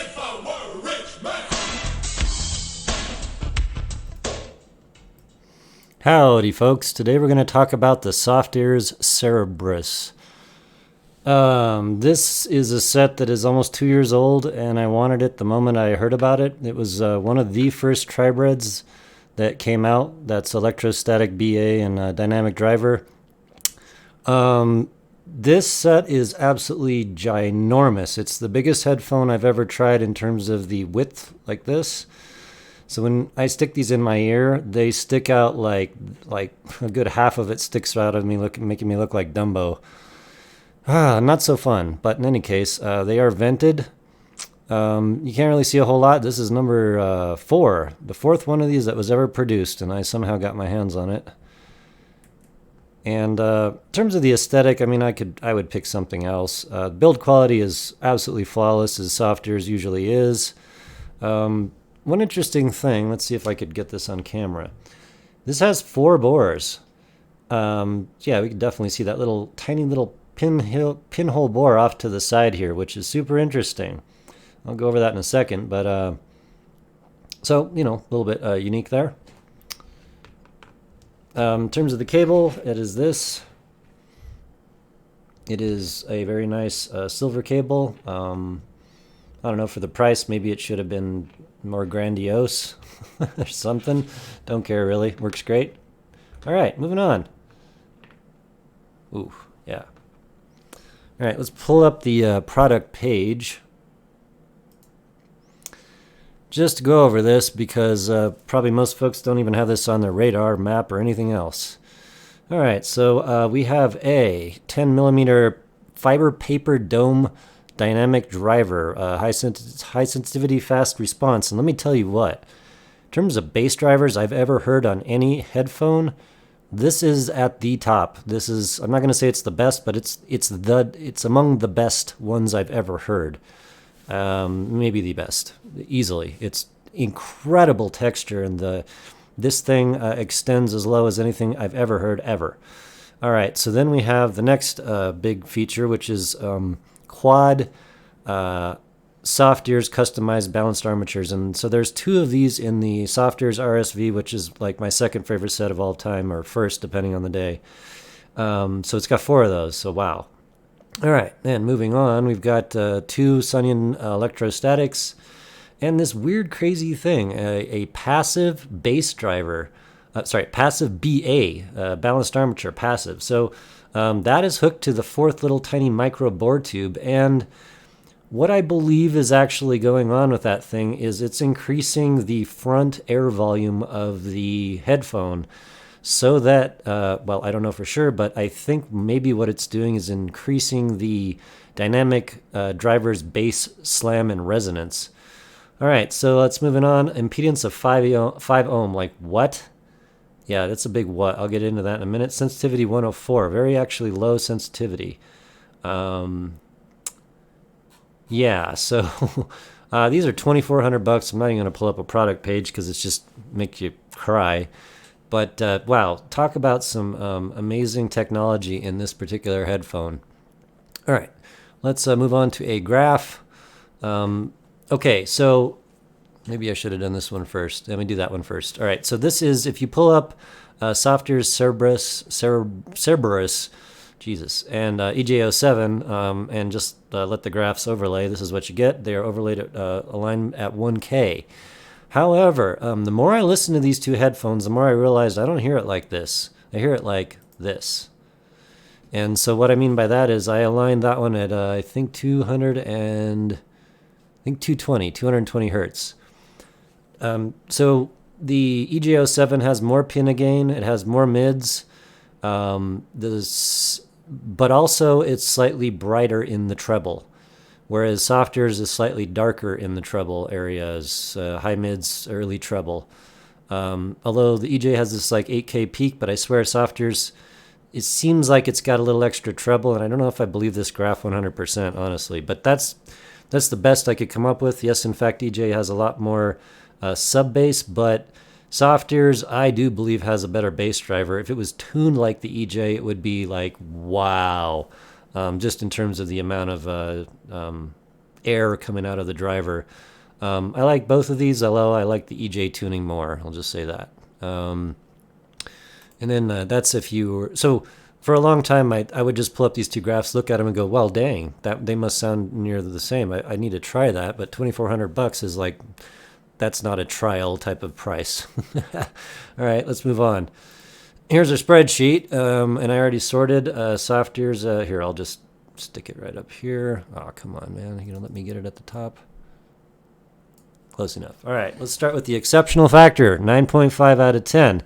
if I were a rich man. Howdy, folks. Today we're going to talk about the Softears Cerberus. This is a set that is almost 2 years old, and I wanted it the moment I heard about it. It was one of the first tribreds that came out. That's electrostatic BA and dynamic driver. This set is absolutely ginormous. It's the biggest headphone I've ever tried in terms of the width, like this. So when I stick these in my ear, they stick out like a good half of it sticks out of me, making me look like Dumbo. Not so fun. But in any case, they are vented. You can't really see a whole lot. This is number 4, the 4th one of these that was ever produced, and I somehow got my hands on it. And in terms of the aesthetic, I mean, I would pick something else. Build quality is absolutely flawless, as Softears usually is. One interesting thing, let's see if I could get this on camera. This has 4 bores. Yeah, we can definitely see that little tiny little pinhole bore off to the side here, which is super interesting. I'll go over that in a second, but so, you know, a little bit unique there. In terms of the cable, it is this. It is a very nice silver cable. I don't know, for the price, maybe it should have been more grandiose or something. Don't care, really. Works great. All right, moving on. Ooh, yeah. All right, let's pull up the product page. Just to go over this, because probably most folks don't even have this on their radar, map, or anything else. All right, so we have a 10mm fiber paper dome dynamic driver, high sensitivity, fast response. And let me tell you what, in terms of bass drivers I've ever heard on any headphone, this is at the top. This is, I'm not going to say it's the best, but it's among the best ones I've ever heard. Maybe the best, easily. It's incredible texture, and this thing extends as low as anything I've ever heard ever. All right, so then we have the next big feature, which is quad Softears customized balanced armatures. And so there's 2 of these in the Softears RSV, which is like my second favorite set of all time, or first, depending on the day. So it's got 4 of those, so wow. All right, and moving on, we've got 2 Sonion electrostatics, and this weird, crazy thing, a passive bass driver, passive BA, balanced armature, passive. So that is hooked to the 4th little tiny micro bore tube, and what I believe is actually going on with that thing is it's increasing the front air volume of the headphone, so that, well, I don't know for sure, but I think maybe what it's doing is increasing the dynamic driver's bass slam and resonance. All right, so let's move on. Impedance of 5 ohm, like what? Yeah, that's a big what. I'll get into that in a minute. Sensitivity 104, very actually low sensitivity. Yeah, so these are $2,400. I'm not even going to pull up a product page because it's just make you cry. But wow, talk about some amazing technology in this particular headphone. All right, let's move on to a graph. Okay, so maybe I should have done this one first. Let me do that one first. All right, so this is, if you pull up Softears Cerberus, Jesus, and EJ07, and just let the graphs overlay, this is what you get. They are overlaid at aligned at 1K. However, the more I listen to these 2 headphones, the more I realized I don't hear it like this. I hear it like this. And so what I mean by that is I aligned that one at, I think 220 hertz. So the EJ07 has more pin gain, it has more mids, but also it's slightly brighter in the treble, whereas Softears is slightly darker in the treble areas, high mids, early treble. Although the EJ has this like 8K peak, but I swear Softears, it seems like it's got a little extra treble, and I don't know if I believe this graph 100%, honestly, but that's the best I could come up with. Yes, in fact, EJ has a lot more sub-bass, but Softears, I do believe, has a better bass driver. If it was tuned like the EJ, it would be like, wow, just in terms of the amount of air coming out of the driver. I like both of these, although I like the EJ tuning more. I'll just say that. And then that's if you were... So for a long time, I would just pull up these two graphs, look at them, and go, well, dang, that they must sound near the same. I need to try that, but $2,400 is like... That's not a trial type of price. All right, let's move on. Here's our spreadsheet, and I already sorted Softears. Here, I'll just stick it right up here. Oh, come on, man. You're going to let me get it at the top? Close enough. All right, let's start with the exceptional factor, 9.5 out of 10.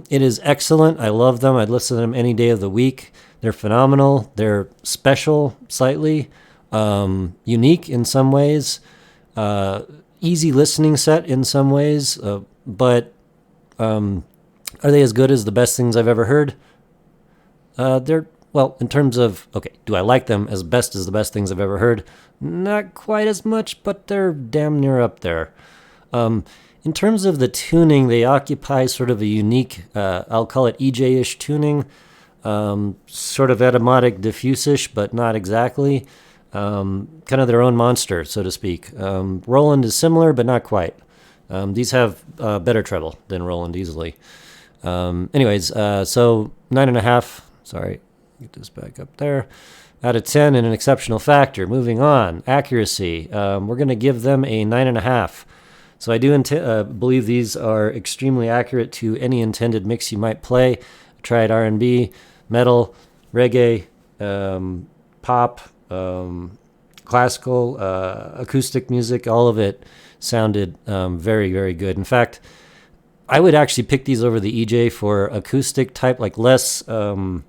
It is excellent. I love them. I'd listen to them any day of the week. They're phenomenal. They're special, slightly, unique in some ways, easy listening set in some ways, but are they as good as the best things I've ever heard? They're, well, in terms of, okay, do I like them as best as the best things I've ever heard? Not quite as much, but they're damn near up there. In terms of the tuning, they occupy sort of a unique, I'll call it EJ-ish tuning, sort of etymodic diffuse-ish, but not exactly. Kind of their own monster, so to speak. Roland is similar, but not quite. These have better treble than Roland easily. Anyways, so 9.5, sorry, get this back up there, out of 10 in an exceptional factor. Moving on, accuracy. We're going to give them a 9.5. So I do believe these are extremely accurate to any intended mix you might play. I tried R&B, metal, reggae, pop, classical, acoustic music. All of it sounded very, very good. In fact, I would actually pick these over the EJ for acoustic type, like less, but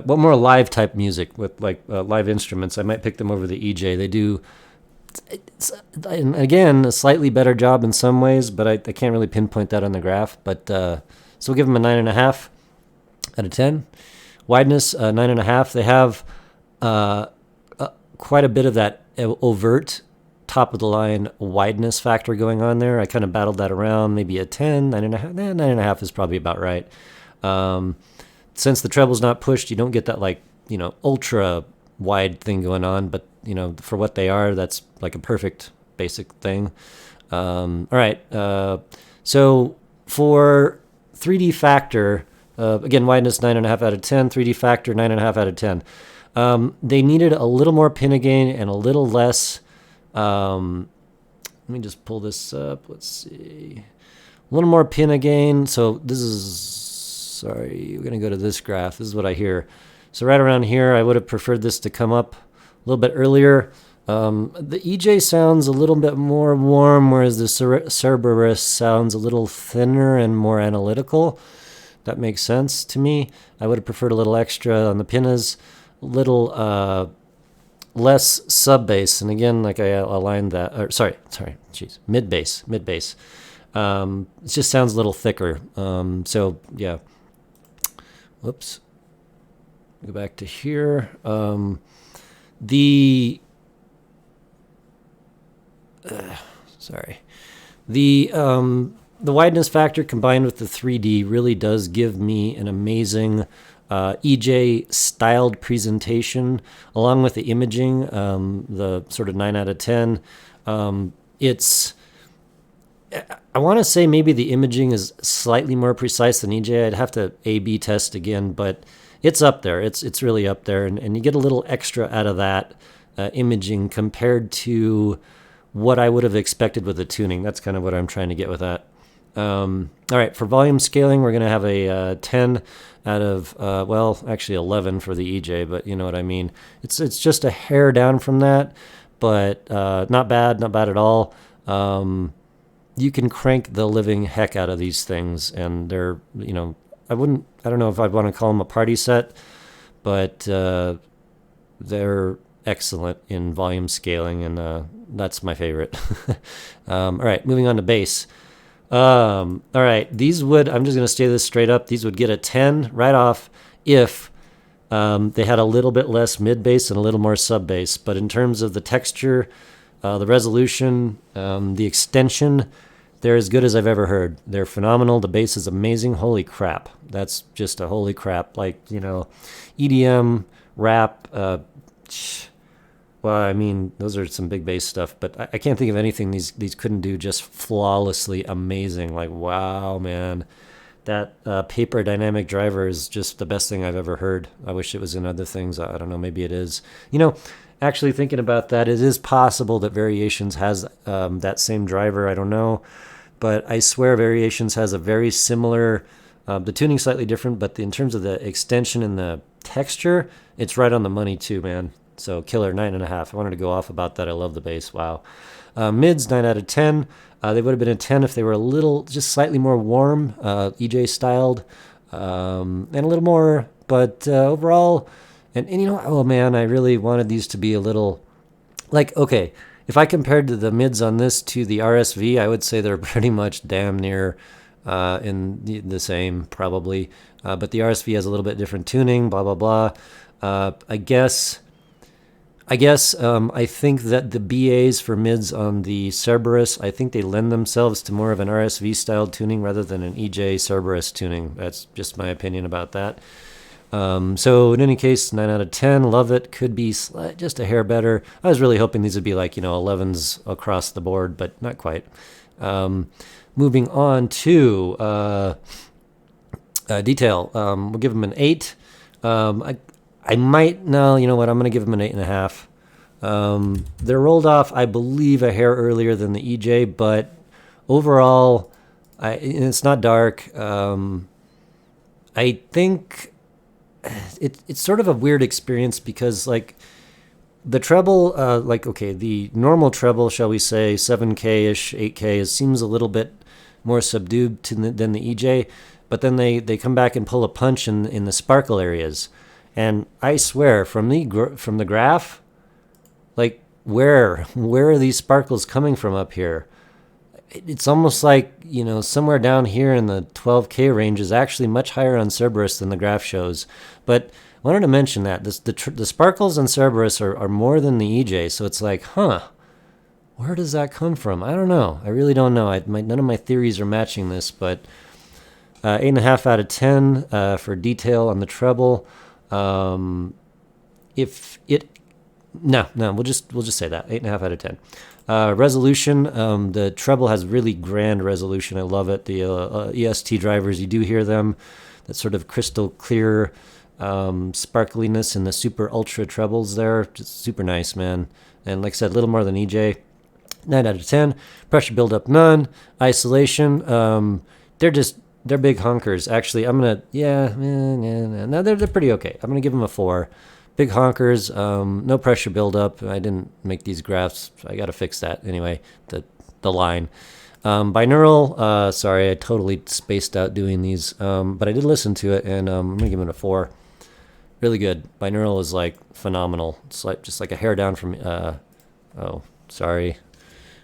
more live type music with like live instruments. I might pick them over the EJ. They do, again, a slightly better job in some ways, but I can't really pinpoint that on the graph. But so we'll give them a 9.5 out of 10. Wideness, 9.5. They have quite a bit of that overt top of the line wideness factor going on there. I kind of battled that around, maybe a 10, 9.5. 9.5 is probably about right. Since the treble's not pushed, you don't get that like, ultra wide thing going on, but for what they are, that's like a perfect basic thing. All right. So for 3D factor, again, wideness 9.5 out of 10, 3D factor 9.5 out of 10. They needed a little more pin gain and a little less. Let me just pull this up. Let's see. A little more pin gain. So this is, sorry, we're going to go to this graph. This is what I hear. So right around here, I would have preferred this to come up a little bit earlier. The EJ sounds a little bit more warm, whereas the Cerberus sounds a little thinner and more analytical. That makes sense to me. I would have preferred a little extra on the pinnas, a little less sub bass. And again, like I aligned that, mid bass. It just sounds a little thicker. So yeah. Whoops. Go back to here. The wideness factor combined with the 3D really does give me an amazing EJ styled presentation, along with the imaging, the sort of 9 out of 10. I want to say maybe the imaging is slightly more precise than EJ. I'd have to A/B test again, but it's up there. It's really up there, and you get a little extra out of that imaging compared to what I would have expected with the tuning. That's kind of what I'm trying to get with that. All right, for volume scaling, we're going to have a 10 out of, actually 11 for the EJ, but you know what I mean. It's just a hair down from that, but not bad at all. You can crank the living heck out of these things, and they're, I don't know if I'd want to call them a party set, but they're excellent in volume scaling, and that's my favorite. All right, moving on to bass. All right, I'm just going to say this straight up, these would get a 10 right off if they had a little bit less mid bass and a little more sub bass. But in terms of the texture, the resolution, the extension, they're as good as I've ever heard. They're phenomenal. The bass is amazing. Holy crap. That's just a holy crap. Like, EDM, rap, Well, I mean, those are some big bass stuff, but I can't think of anything these couldn't do just flawlessly amazing. Like, wow, man, that paper dynamic driver is just the best thing I've ever heard. I wish it was in other things. I don't know, maybe it is. Actually thinking about that, it is possible that Variations has that same driver. I don't know, but I swear Variations has a very similar. The tuning's slightly different, but in terms of the extension and the texture, it's right on the money too, man. So killer, 9.5. I wanted to go off about that. I love the bass. Wow. Mids, 9 out of 10. They would have been a 10 if they were a little, just slightly more warm, EJ styled, and a little more. But overall, and oh man, I really wanted these to be a little, like, okay, if I compared the mids on this to the RSV, I would say they're pretty much damn near in the same, probably. But the RSV has a little bit different tuning, blah, blah, blah. I think that the BAs for mids on the Cerberus, I think they lend themselves to more of an RSV style tuning rather than an EJ Cerberus tuning. That's just my opinion about that. So in any case, 9 out of 10, love it. Could be just a hair better. I was really hoping these would be like 11s across the board, but not quite. Moving on to detail, we'll give them an 8. I might, no, you know what, I'm going to give them an 8.5. They're rolled off, I believe, a hair earlier than the EJ, but overall, it's not dark. I think it's sort of a weird experience because, like, the treble, the normal treble, shall we say, 7K-ish, 8K, seems a little bit more subdued than the EJ, but then they come back and pull a punch in the sparkle areas. And I swear, from the graph, like, where are these sparkles coming from up here? It's almost like, somewhere down here in the 12K range is actually much higher on Cerberus than the graph shows. But I wanted to mention that the sparkles on Cerberus are more than the EJ, so it's like, where does that come from? I don't know. I really don't know. None of my theories are matching this, but 8.5 out of 10 for detail on the treble. We'll just say that 8.5 out of 10. Resolution, the treble has really grand resolution. I love it. The EST drivers, you do hear them, that sort of crystal clear sparkliness in the super ultra trebles there. Just super nice, man. And like I said, a little more than EJ. 9 out of 10. Pressure buildup, none. Isolation, they're big honkers. Actually, I'm gonna, no, they're pretty okay. I'm gonna give them a 4. Big honkers, no pressure buildup. I didn't make these graphs. I gotta fix that anyway. The line. Binaural, sorry, I totally spaced out doing these, but I did listen to it, and I'm gonna give it a 4. Really good. Binaural is like phenomenal. It's like just like a hair down from. Oh, sorry,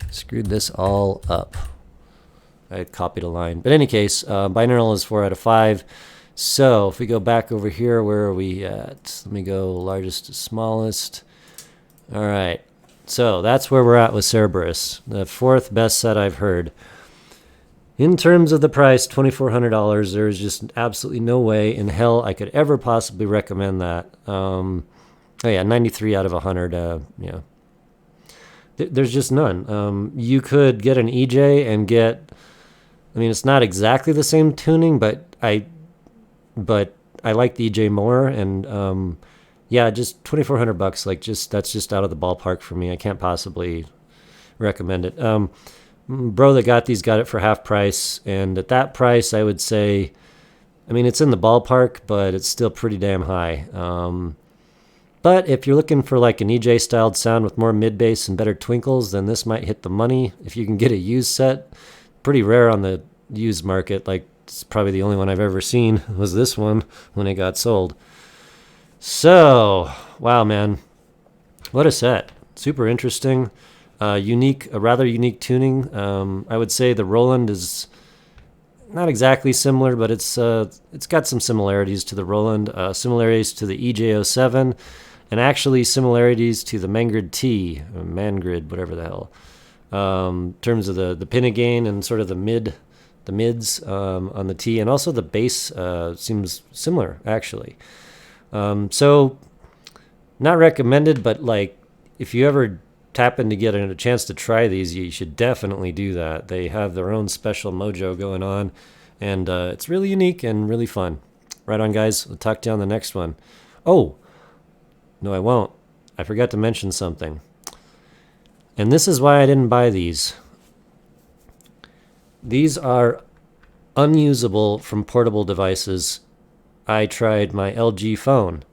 screwed this all up. I copied a line. But in any case, binaural is 4 out of 5. So if we go back over here, where are we at? Let me go largest to smallest. All right. So that's where we're at with Cerberus, the 4th best set I've heard. In terms of the price, $2,400, there's just absolutely no way in hell I could ever possibly recommend that. 93 out of 100. There's just none. You could get an EJ and get, it's not exactly the same tuning, but I like the EJ more, and just $2,400. Like, that's just out of the ballpark for me. I can't possibly recommend it. Bro that got these got it for half price, and at that price, I would say, it's in the ballpark, but it's still pretty damn high. But if you're looking for like an EJ styled sound with more mid bass and better twinkles, then this might hit the money. If you can get a used set, pretty rare on the used market. Like, it's probably the only one I've ever seen was this one when it got sold. So, wow, man, what a set! Super interesting, a rather unique tuning. I would say the Roland is not exactly similar, but it's got some similarities to the Roland, similarities to the EJ07, and actually similarities to the Mangrid T, or Mangrid, whatever the hell. In terms of the pinna gain and sort of the mids on the T, and also the bass seems similar, actually. So not recommended, but like, if you ever happen to get a chance to try these, you should definitely do that. They have their own special mojo going on, and it's really unique and really fun. Right on, guys. We'll talk to you on the next one. Oh, no, I won't. I forgot to mention something. And this is why I didn't buy these. These are unusable from portable devices. I tried my LG phone.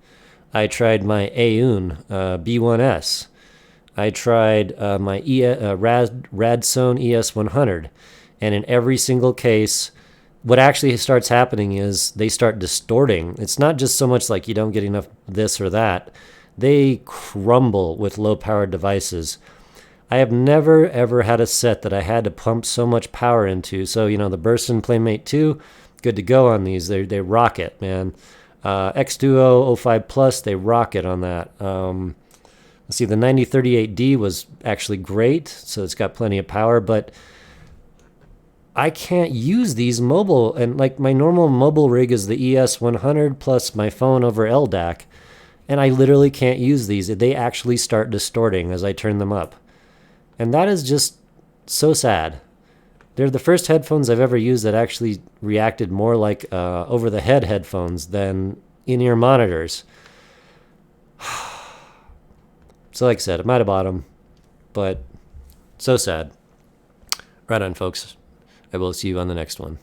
I tried my Aeon B1S. I tried my Radson ES100. And in every single case, what actually starts happening is they start distorting. It's not just so much like you don't get enough this or that. They crumble with low-powered devices. I have never, ever had a set that I had to pump so much power into. So, the Burson Playmate 2, good to go on these. They rock it, man. X-Duo 05 Plus, they rock it on that. Let's see, the 9038D was actually great, so it's got plenty of power, but I can't use these mobile. And like my normal mobile rig is the ES100 plus my phone over LDAC, and I literally can't use these. They actually start distorting as I turn them up. And that is just so sad. They're the first headphones I've ever used that actually reacted more like over-the-head headphones than in-ear monitors. So like I said, I might have bought them, but so sad. Right on, folks. I will see you on the next one.